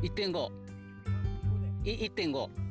1.5。1.5。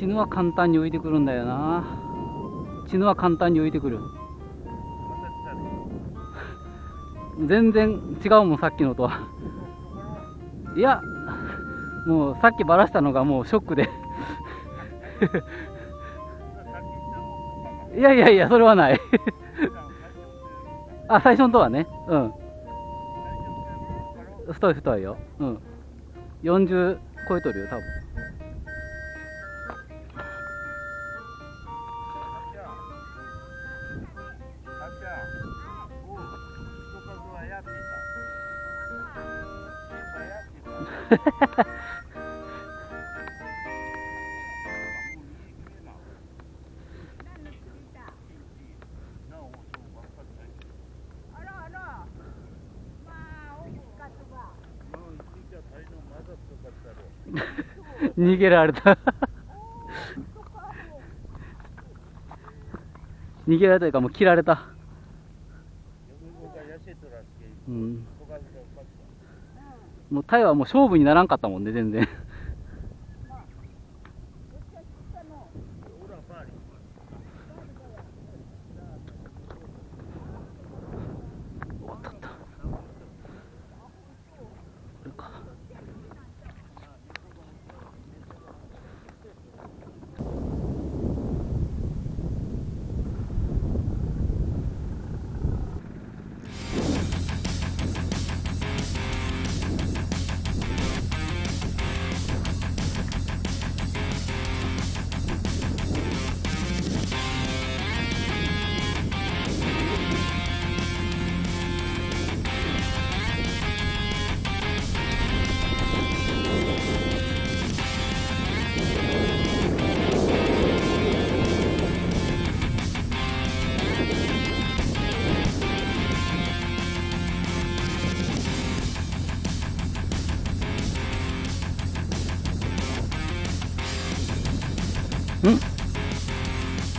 チヌは簡単に浮いてくるんだよな。チヌは簡単に浮いてくる。全然違うもん、さっきのとは。いや、もうさっきバラしたのがもうショックでいやいやいや、それはないあ、最初のとはね、うん。太い太いよ。うん。40超えとるよ、多分。逃げられた逃げられたというか、もう切られた。うん、もうタイはもう勝負にならんかったもんね、全然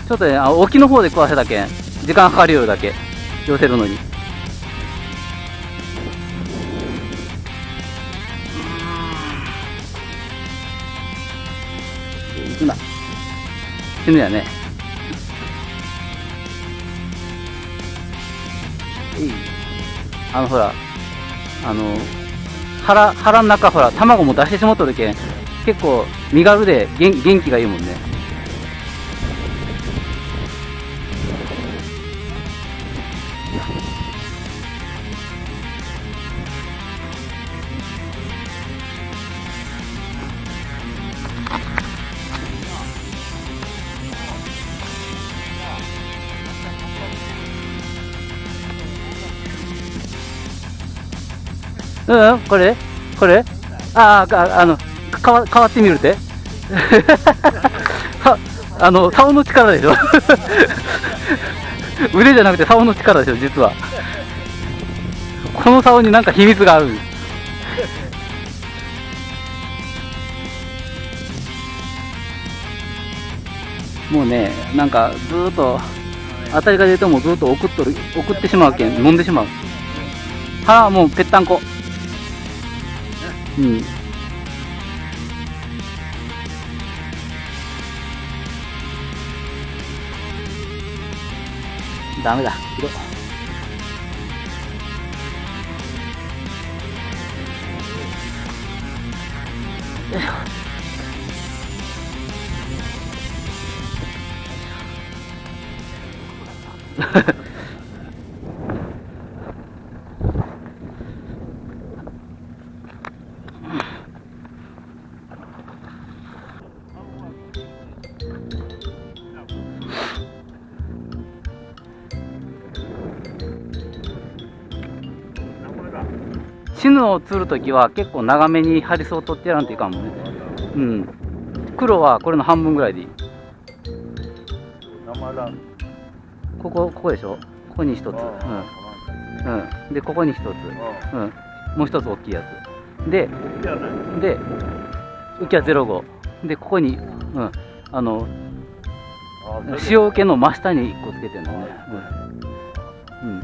ちょっとね、沖の方で食わせたけん時間かかるようだけ寄せるのに。行くな、死ぬやね。ほら、腹の中ほら卵も出してしもっとるけん、結構身軽で元気がいいもんね。うん、これ変わってみるて竿の力でしょ腕じゃなくて竿の力でしょ、実は。この竿になんか秘密がある。もうね、なんかずーっと当たりが出てもずーっと送ってしまうけん、飲んでしまう。腹はもうぺったんこ。うん。ダメだ。色。よいしょ。チヌを釣るときは結構長めにハリスを取ってやらんといかんもんね。うん。黒はこれの半分ぐらいでいい。ここでしょ。ここに一つ。うん。うん。で、ここに一つ。うん。もう一つ大きいやつ。で、浮きは05。で、ここに、うん。塩気の真下に1個つけてるのね。うん。うん。